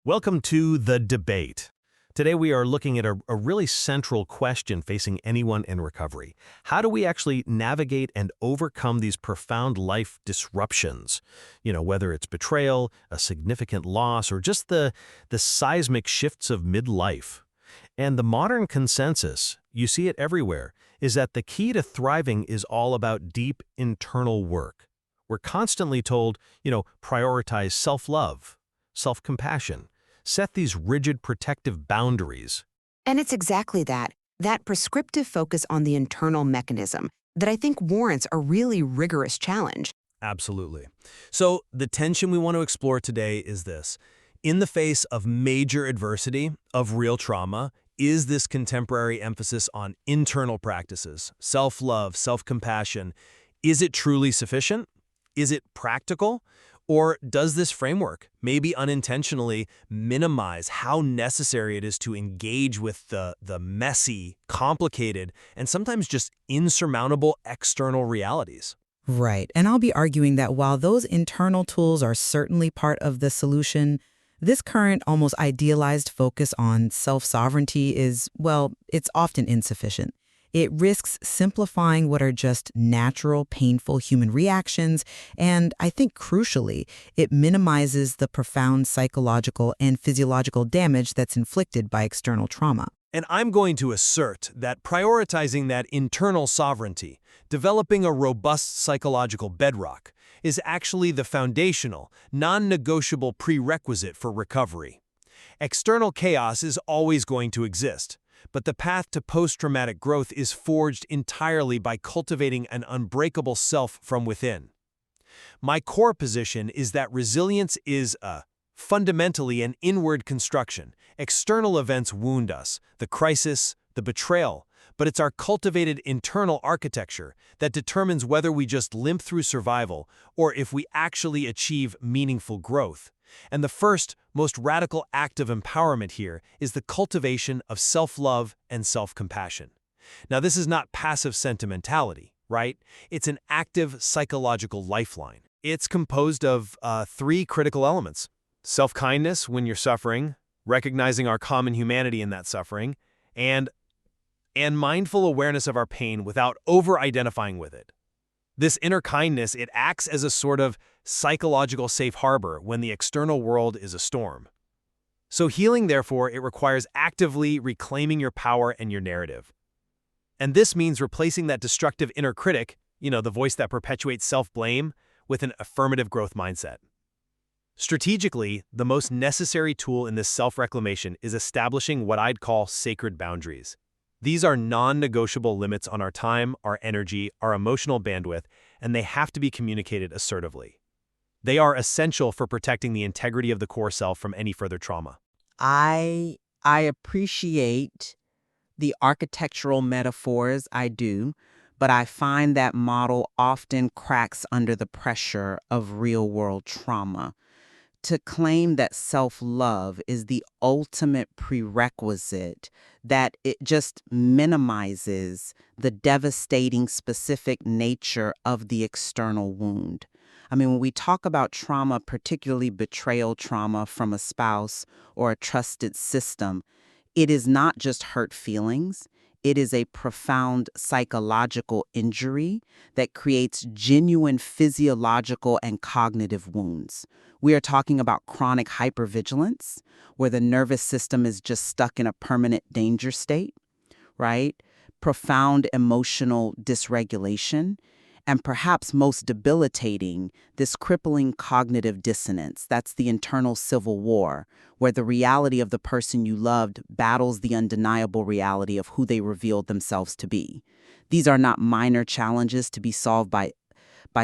Welcome to The Debate. Today we are looking at a really central question facing anyone in recovery. How do we actually navigate and overcome these profound life disruptions? Whether it's betrayal, a significant loss, or just the seismic shifts of midlife. And the modern consensus, you see it everywhere, is that the key to thriving is all about deep internal work. We're constantly told, prioritize self-love, self-compassion, set these rigid protective boundaries. And it's exactly that prescriptive focus on the internal mechanism that I think warrants a really rigorous challenge. Absolutely. So the tension we want to explore today is this. In the face of major adversity, of real trauma, is this contemporary emphasis on internal practices, self-love, self-compassion, is it truly sufficient? Is it practical? Or does this framework, maybe unintentionally, minimize how necessary it is to engage with the messy, complicated, and sometimes just insurmountable external realities? Right. And I'll be arguing that while those internal tools are certainly part of the solution, this current, almost idealized focus on self-sovereignty is, well, it's often insufficient. It risks simplifying what are just natural, painful human reactions, and I think crucially, it minimizes the profound psychological and physiological damage that's inflicted by external trauma. And I'm going to assert that prioritizing that internal sovereignty, developing a robust psychological bedrock, is actually the foundational, non-negotiable prerequisite for recovery. External chaos is always going to exist, but the path to post-traumatic growth is forged entirely by cultivating an unbreakable self from within. My core position is that resilience is fundamentally an inward construction. External events wound us, the crisis, the betrayal, but it's our cultivated internal architecture that determines whether we just limp through survival or if we actually achieve meaningful growth. And the first, most radical act of empowerment here is the cultivation of self-love and self-compassion. Now, this is not passive sentimentality, right? It's an active psychological lifeline. It's composed of three critical elements: self-kindness when you're suffering, recognizing our common humanity in that suffering, and mindful awareness of our pain without over-identifying with it. This inner kindness, it acts as a sort of psychological safe harbor when the external world is a storm. So healing, therefore, it requires actively reclaiming your power and your narrative. And this means replacing that destructive inner critic, the voice that perpetuates self-blame, with an affirmative growth mindset. Strategically, the most necessary tool in this self-reclamation is establishing what I'd call sacred boundaries. These are non-negotiable limits on our time, our energy, our emotional bandwidth, and they have to be communicated assertively. They are essential for protecting the integrity of the core self from any further trauma. I appreciate the architectural metaphors, I do, but I find that model often cracks under the pressure of real-world trauma. To claim that self-love is the ultimate prerequisite, that it just minimizes the devastating specific nature of the external wound. I mean, when we talk about trauma, particularly betrayal trauma from a spouse or a trusted system, it is not just hurt feelings. It is a profound psychological injury that creates genuine physiological and cognitive wounds. We are talking about chronic hypervigilance, where the nervous system is just stuck in a permanent danger state, right? Profound emotional dysregulation, and perhaps most debilitating, this crippling cognitive dissonance. That's the internal civil war, where the reality of the person you loved battles the undeniable reality of who they revealed themselves to be. These are not minor challenges to be solved by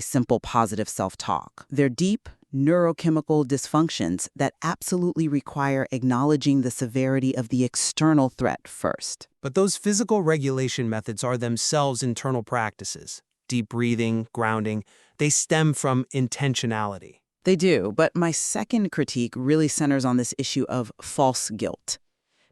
simple positive self-talk. They're deep neurochemical dysfunctions that absolutely require acknowledging the severity of the external threat first. But those physical regulation methods are themselves internal practices. Deep breathing, grounding, they stem from intentionality. They do, but my second critique really centers on this issue of false guilt.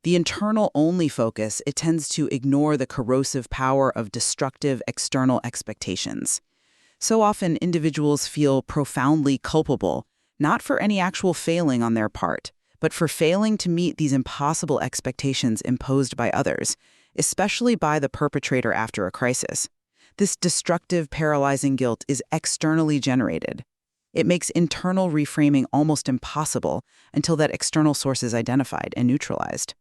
The internal-only focus, it tends to ignore the corrosive power of destructive external expectations. So often, individuals feel profoundly culpable, not for any actual failing on their part, but for failing to meet these impossible expectations imposed by others, especially by the perpetrator after a crisis. This destructive, paralyzing guilt is externally generated. It makes internal reframing almost impossible until that external source is identified and neutralized.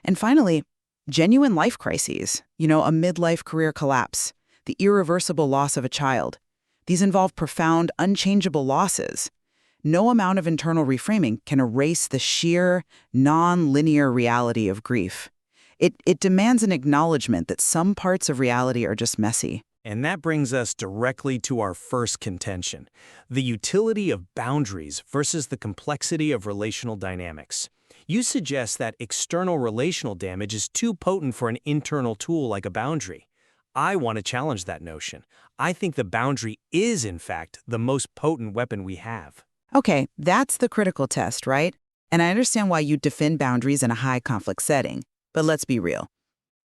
And finally, genuine life crises, a midlife career collapse, the irreversible loss of a child. These involve profound, unchangeable losses. No amount of internal reframing can erase the sheer, non-linear reality of grief. It demands an acknowledgement that some parts of reality are just messy. And that brings us directly to our first contention, the utility of boundaries versus the complexity of relational dynamics. You suggest that external relational damage is too potent for an internal tool like a boundary. I want to challenge that notion. I think the boundary is, in fact, the most potent weapon we have. Okay, that's the critical test, right? And I understand why you defend boundaries in a high-conflict setting. But let's be real.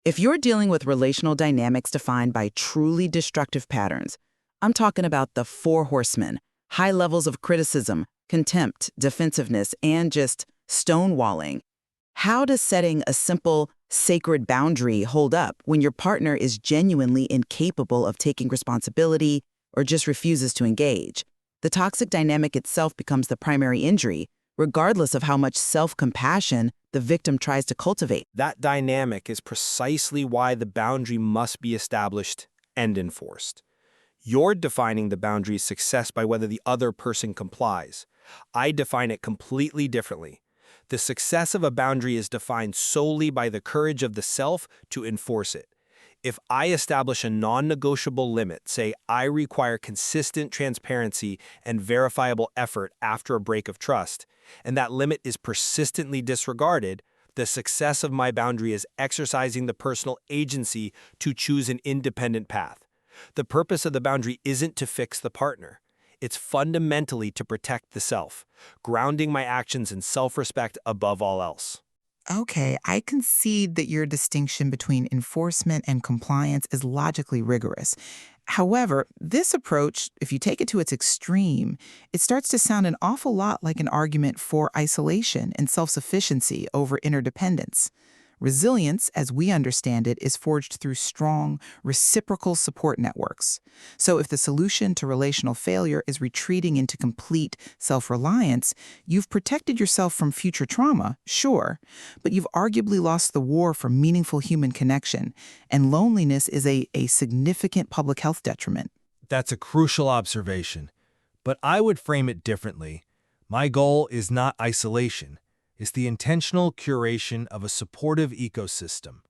If you're dealing with relational dynamics defined by truly destructive patterns, I'm talking about the four horsemen, high levels of criticism, contempt, defensiveness, and just stonewalling. How does setting a simple, sacred boundary hold up when your partner is genuinely incapable of taking responsibility or just refuses to engage? The toxic dynamic itself becomes the primary injury, regardless of how much self-compassion the victim tries to cultivate. That dynamic is precisely why the boundary must be established and enforced. You're defining the boundary's success by whether the other person complies. I define it completely differently. The success of a boundary is defined solely by the courage of the self to enforce it. If I establish a non-negotiable limit, say I require consistent transparency and verifiable effort after a break of trust, and that limit is persistently disregarded, the success of my boundary is exercising the personal agency to choose an independent path. The purpose of the boundary isn't to fix the partner. It's fundamentally to protect the self, grounding my actions in self-respect above all else. Okay, I concede that your distinction between enforcement and compliance is logically rigorous. However, this approach, if you take it to its extreme, it starts to sound an awful lot like an argument for isolation and self-sufficiency over interdependence. Resilience, as we understand it, is forged through strong, reciprocal support networks. So if the solution to relational failure is retreating into complete self-reliance, you've protected yourself from future trauma, sure, but you've arguably lost the war for meaningful human connection, and loneliness is a significant public health detriment. That's a crucial observation, but I would frame it differently. My goal is not isolation. It's the intentional curation of a supportive ecosystem.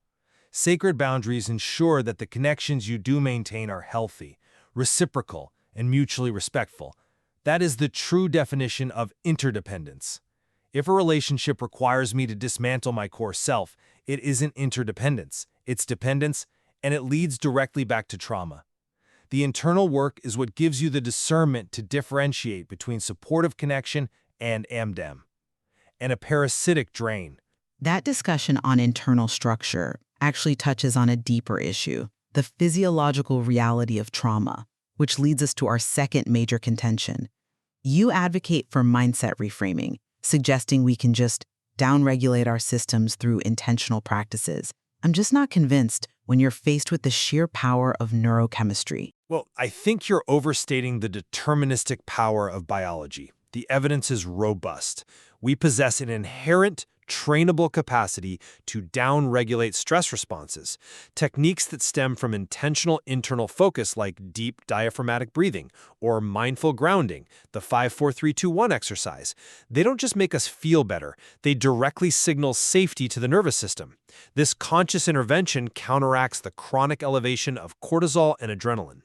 Sacred boundaries ensure that the connections you do maintain are healthy, reciprocal, and mutually respectful. That is the true definition of interdependence. If a relationship requires me to dismantle my core self, it isn't interdependence, it's dependence, and it leads directly back to trauma. The internal work is what gives you the discernment to differentiate between supportive connection and amdem, and a parasitic drain. That discussion on internal structure actually touches on a deeper issue, the physiological reality of trauma, which leads us to our second major contention. You advocate for mindset reframing, suggesting we can just downregulate our systems through intentional practices. I'm just not convinced when you're faced with the sheer power of neurochemistry. Well, I think you're overstating the deterministic power of biology. The evidence is robust. We possess an inherent, trainable capacity to downregulate stress responses, techniques that stem from intentional internal focus like deep diaphragmatic breathing or mindful grounding, the 5-4-3-2-1 exercise. They don't just make us feel better, they directly signal safety to the nervous system. This conscious intervention counteracts the chronic elevation of cortisol and adrenaline.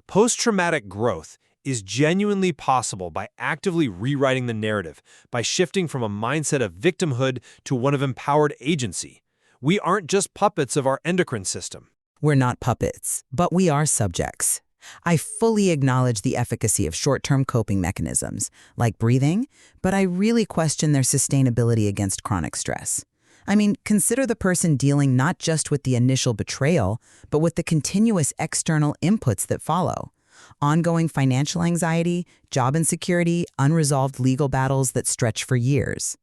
Post-traumatic growth is genuinely possible by actively rewriting the narrative, by shifting from a mindset of victimhood to one of empowered agency. We aren't just puppets of our endocrine system. We're not puppets, but we are subjects. I fully acknowledge the efficacy of short-term coping mechanisms, like breathing, but I really question their sustainability against chronic stress. I mean, consider the person dealing not just with the initial betrayal, but with the continuous external inputs that follow. Ongoing financial anxiety, job insecurity, unresolved legal battles that stretch for years.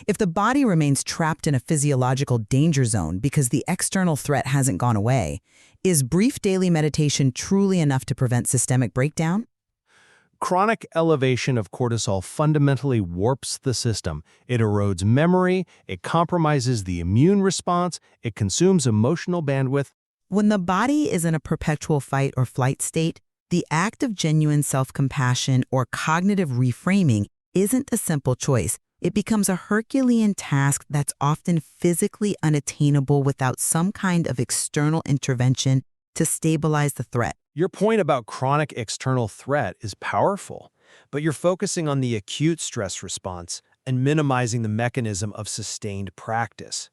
If the body remains trapped in a physiological danger zone because the external threat hasn't gone away, is brief daily meditation truly enough to prevent systemic breakdown? Chronic elevation of cortisol fundamentally warps the system. It erodes memory, it compromises the immune response, it consumes emotional bandwidth. When the body is in a perpetual fight or flight state, the act of genuine self-compassion or cognitive reframing isn't a simple choice. It becomes a Herculean task that's often physically unattainable without some kind of external intervention to stabilize the threat. Your point about chronic external threat is powerful, but you're focusing on the acute stress response and minimizing the mechanism of sustained practice.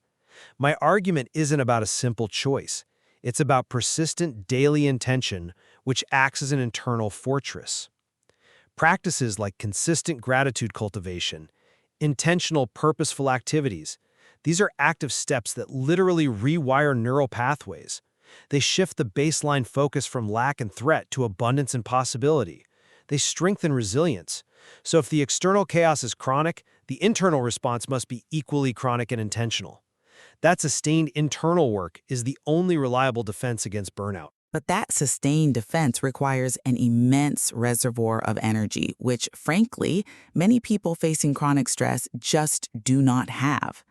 My argument isn't about a simple choice. It's about persistent daily intention, which acts as an internal fortress. Practices like consistent gratitude cultivation, intentional, purposeful activities, these are active steps that literally rewire neural pathways. They shift the baseline focus from lack and threat to abundance and possibility. They strengthen resilience. So if the external chaos is chronic, the internal response must be equally chronic and intentional. That sustained internal work is the only reliable defense against burnout. But that sustained defense requires an immense reservoir of energy, which, frankly, many people facing chronic stress just do not have.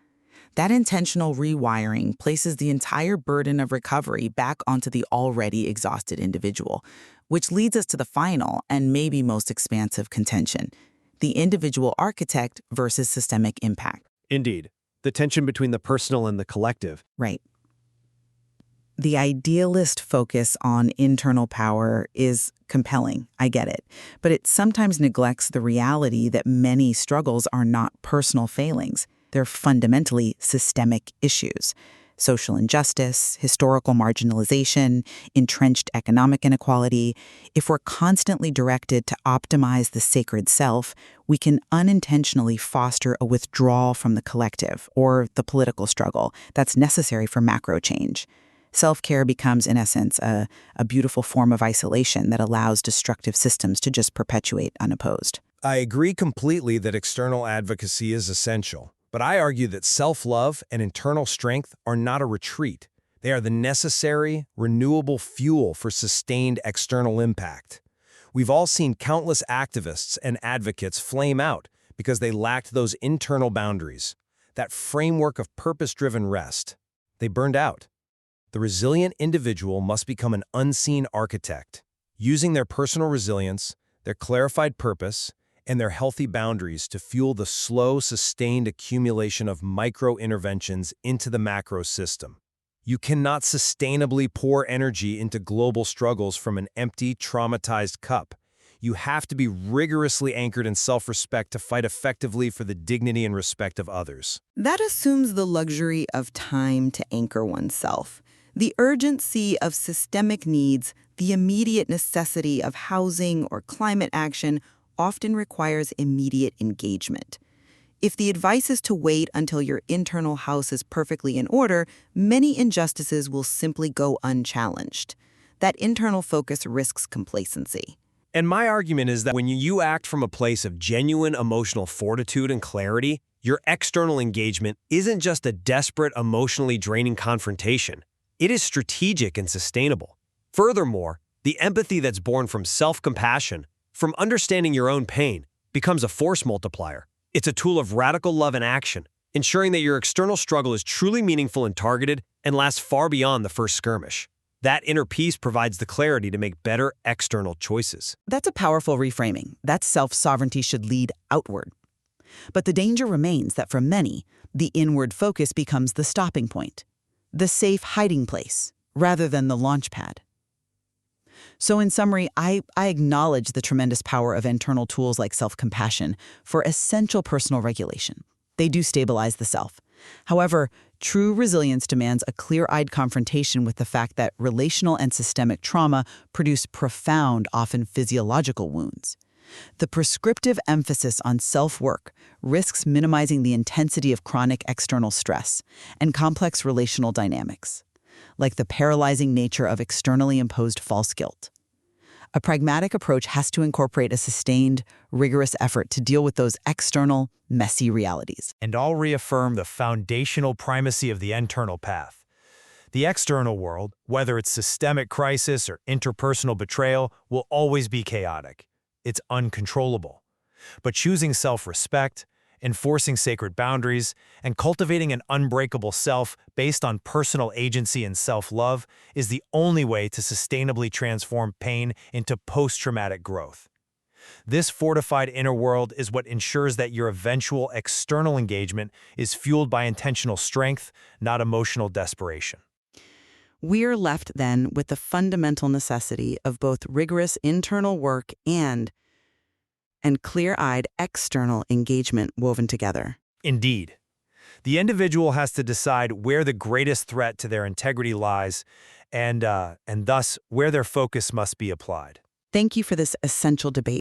That intentional rewiring places the entire burden of recovery back onto the already exhausted individual, which leads us to the final and maybe most expansive contention: the individual architect versus systemic impact. Indeed, the tension between the personal and the collective. Right. The idealist focus on internal power is compelling, I get it, but it sometimes neglects the reality that many struggles are not personal failings. They're fundamentally systemic issues. Social injustice, historical marginalization, entrenched economic inequality. If we're constantly directed to optimize the sacred self, we can unintentionally foster a withdrawal from the collective or the political struggle that's necessary for macro change. Self-care becomes, in essence, a beautiful form of isolation that allows destructive systems to just perpetuate unopposed. I agree completely that external advocacy is essential, but I argue that self-love and internal strength are not a retreat. They are the necessary, renewable fuel for sustained external impact. We've all seen countless activists and advocates flame out because they lacked those internal boundaries, that framework of purpose-driven rest. They burned out. The resilient individual must become an unseen architect, using their personal resilience, their clarified purpose, and their healthy boundaries to fuel the slow, sustained accumulation of micro-interventions into the macro system. You cannot sustainably pour energy into global struggles from an empty, traumatized cup. You have to be rigorously anchored in self-respect to fight effectively for the dignity and respect of others. That assumes the luxury of time to anchor oneself. The urgency of systemic needs, the immediate necessity of housing or climate action often requires immediate engagement. If the advice is to wait until your internal house is perfectly in order, many injustices will simply go unchallenged. That internal focus risks complacency. And my argument is that when you act from a place of genuine emotional fortitude and clarity, your external engagement isn't just a desperate, emotionally draining confrontation. It is strategic and sustainable. Furthermore, the empathy that's born from self-compassion, from understanding your own pain, becomes a force multiplier. It's a tool of radical love in action, ensuring that your external struggle is truly meaningful and targeted and lasts far beyond the first skirmish. That inner peace provides the clarity to make better external choices. That's a powerful reframing. That self-sovereignty should lead outward. But the danger remains that for many, the inward focus becomes the stopping point, the safe hiding place, rather than the launch pad. So in summary, I acknowledge the tremendous power of internal tools like self-compassion for essential personal regulation. They do stabilize the self. However, true resilience demands a clear-eyed confrontation with the fact that relational and systemic trauma produce profound, often physiological wounds. The prescriptive emphasis on self-work risks minimizing the intensity of chronic external stress and complex relational dynamics, like the paralyzing nature of externally imposed false guilt. A pragmatic approach has to incorporate a sustained, rigorous effort to deal with those external, messy realities. And I'll reaffirm the foundational primacy of the internal path. The external world, whether it's systemic crisis or interpersonal betrayal, will always be chaotic. It's uncontrollable. But choosing self-respect, enforcing sacred boundaries, and cultivating an unbreakable self based on personal agency and self-love is the only way to sustainably transform pain into post-traumatic growth. This fortified inner world is what ensures that your eventual external engagement is fueled by intentional strength, not emotional desperation. We're left then with the fundamental necessity of both rigorous internal work and clear-eyed external engagement woven together. Indeed. The individual has to decide where the greatest threat to their integrity lies and thus where their focus must be applied. Thank you for this essential debate.